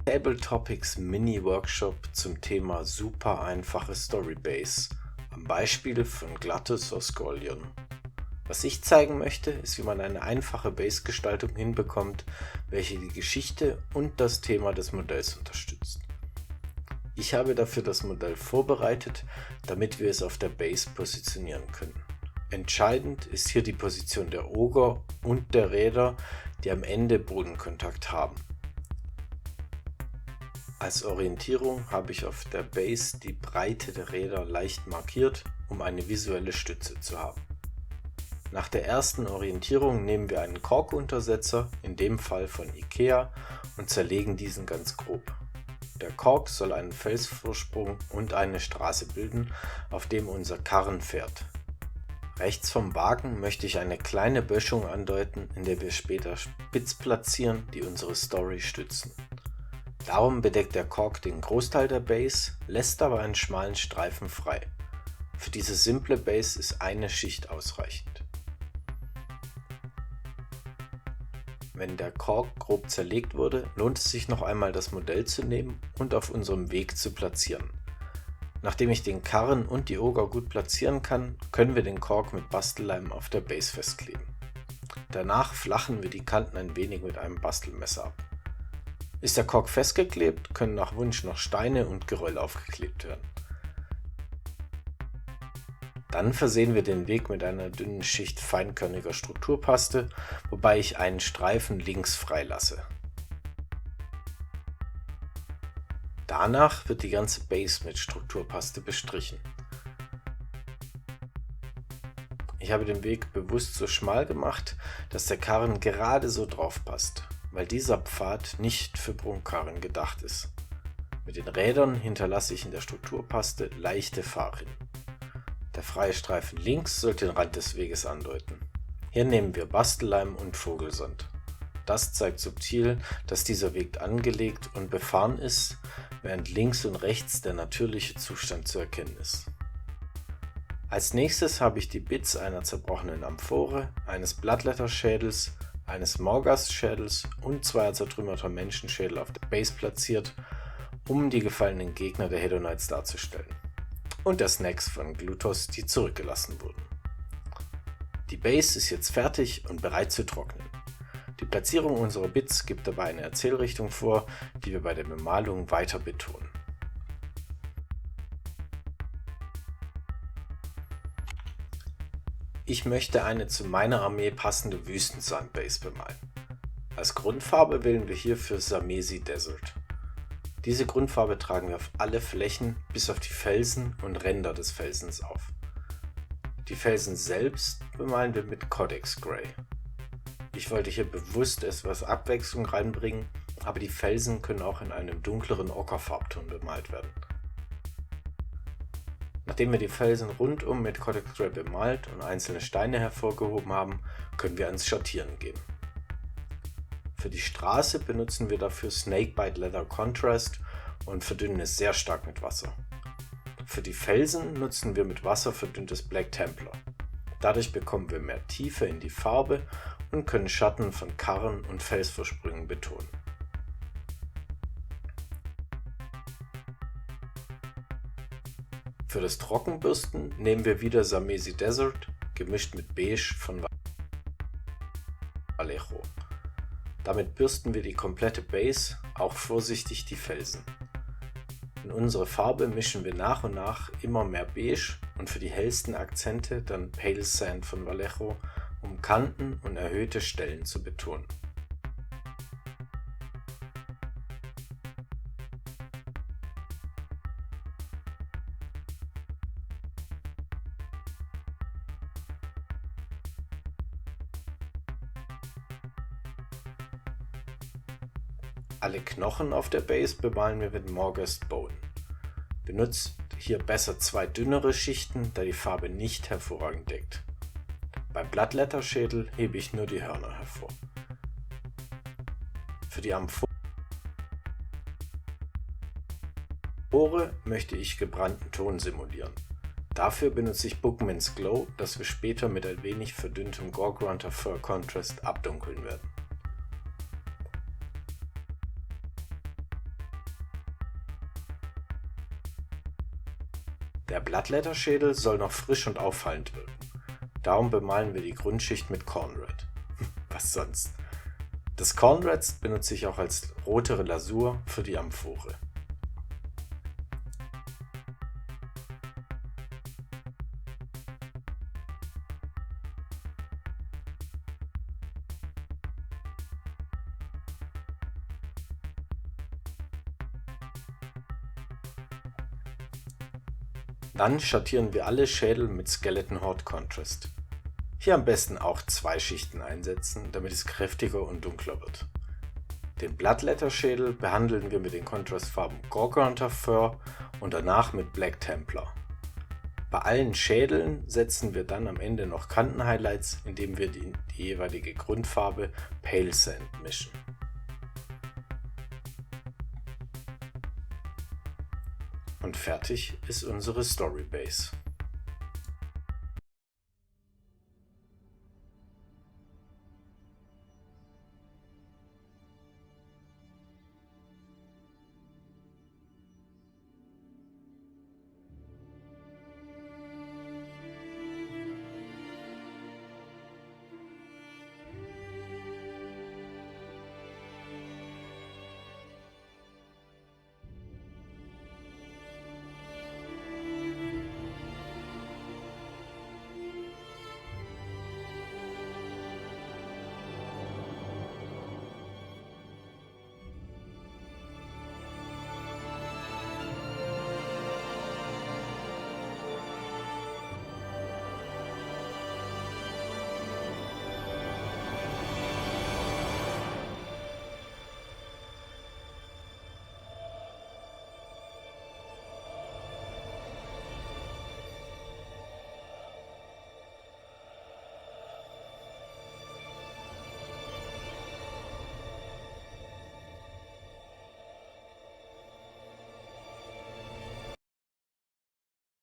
Table Topics Mini-Workshop zum Thema super einfache Storybase am Beispiel von Glattus aus Scorlion. Was ich zeigen möchte, ist, wie man eine einfache Base-Gestaltung hinbekommt, welche die Geschichte und das Thema des Modells unterstützt. Ich habe dafür das Modell vorbereitet, damit wir es auf der Base positionieren können. Entscheidend ist hier die Position der Ogre und der Räder, die am Ende Bodenkontakt haben. Als Orientierung habe ich auf der Base die Breite der Räder leicht markiert, um eine visuelle Stütze zu haben. Nach der ersten Orientierung nehmen wir einen Korkuntersetzer, in dem Fall von Ikea, und zerlegen diesen ganz grob. Der Kork soll einen Felsvorsprung und eine Straße bilden, auf dem unser Karren fährt. Rechts vom Wagen möchte ich eine kleine Böschung andeuten, in der wir später Spitz platzieren, die unsere Story stützen. Darum bedeckt der Kork den Großteil der Base, lässt aber einen schmalen Streifen frei. Für diese simple Base ist eine Schicht ausreichend. Wenn der Kork grob zerlegt wurde, lohnt es sich noch einmal das Modell zu nehmen und auf unserem Weg zu platzieren. Nachdem ich den Karren und die Ogre gut platzieren kann, können wir den Kork mit Bastelleim auf der Base festkleben. Danach flachen wir die Kanten ein wenig mit einem Bastelmesser ab. Ist der Kork festgeklebt, können nach Wunsch noch Steine und Geröll aufgeklebt werden. Dann versehen wir den Weg mit einer dünnen Schicht feinkörniger Strukturpaste, wobei ich einen Streifen links freilasse. Danach wird die ganze Base mit Strukturpaste bestrichen. Ich habe den Weg bewusst so schmal gemacht, dass der Karren gerade so drauf passt, weil dieser Pfad nicht für Prunkkarren gedacht ist. Mit den Rädern hinterlasse ich in der Strukturpaste leichte Fahrrinnen. Der freie Streifen links sollte den Rand des Weges andeuten. Hier nehmen wir Bastelleim und Vogelsand. Das zeigt subtil, dass dieser Weg angelegt und befahren ist, während links und rechts der natürliche Zustand zu erkennen ist. Als nächstes habe ich die Bits einer zerbrochenen Amphore, eines Blattletterschädels, eines Morghast-Schädels und zweier zertrümmerter Menschenschädel auf der Base platziert, um die gefallenen Gegner der Hedonites darzustellen. Und der Snacks von Glutos, die zurückgelassen wurden. Die Base ist jetzt fertig und bereit zu trocknen. Die Platzierung unserer Bits gibt dabei eine Erzählrichtung vor, die wir bei der Bemalung weiter betonen. Ich möchte eine zu meiner Armee passende Wüstensand-Base bemalen. Als Grundfarbe wählen wir hierfür Zamesi Desert. Diese Grundfarbe tragen wir auf alle Flächen bis auf die Felsen und Ränder des Felsens auf. Die Felsen selbst bemalen wir mit Codex Gray. Ich wollte hier bewusst etwas Abwechslung reinbringen, aber die Felsen können auch in einem dunkleren Ockerfarbton bemalt werden. Nachdem wir die Felsen rundum mit Codex Gray bemalt und einzelne Steine hervorgehoben haben, können wir ans Schattieren gehen. Für die Straße benutzen wir dafür Snakebite Leather Contrast und verdünnen es sehr stark mit Wasser. Für die Felsen nutzen wir mit Wasser verdünntes Black Templar. Dadurch bekommen wir mehr Tiefe in die Farbe und können Schatten von Karren und Felsvorsprüngen betonen. Für das Trockenbürsten nehmen wir wieder Zamesi Desert, gemischt mit Beige von Vallejo. Damit bürsten wir die komplette Base, auch vorsichtig die Felsen. In unsere Farbe mischen wir nach und nach immer mehr Beige und für die hellsten Akzente dann Pale Sand von Vallejo, um Kanten und erhöhte Stellen zu betonen. Alle Knochen auf der Base bemalen wir mit Morghast Bone. Benutzt hier besser zwei dünnere Schichten, da die Farbe nicht hervorragend deckt. Beim Blattletterschädel hebe ich nur die Hörner hervor. Für die Amphore Empore möchte ich gebrannten Ton simulieren. Dafür benutze ich Bookman's Glow, das wir später mit ein wenig verdünntem Gore-Grunter Fur Contrast abdunkeln werden. Der Bloodletter-Schädel soll noch frisch und auffallend wirken. Darum bemalen wir die Grundschicht mit Corn Red. Was sonst? Das Corn Red benutze ich auch als rotere Lasur für die Amphore. Dann schattieren wir alle Schädel mit Skeleton Horde Contrast. Hier am besten auch 2 Schichten einsetzen, damit es kräftiger und dunkler wird. Den Bloodletter-Schädel behandeln wir mit den Kontrastfarben Gore-Grunter Fur und danach mit Black Templar. Bei allen Schädeln setzen wir dann am Ende noch Kanten-Highlights, indem wir die jeweilige Grundfarbe Pale Sand mischen. Und fertig ist unsere Storybase.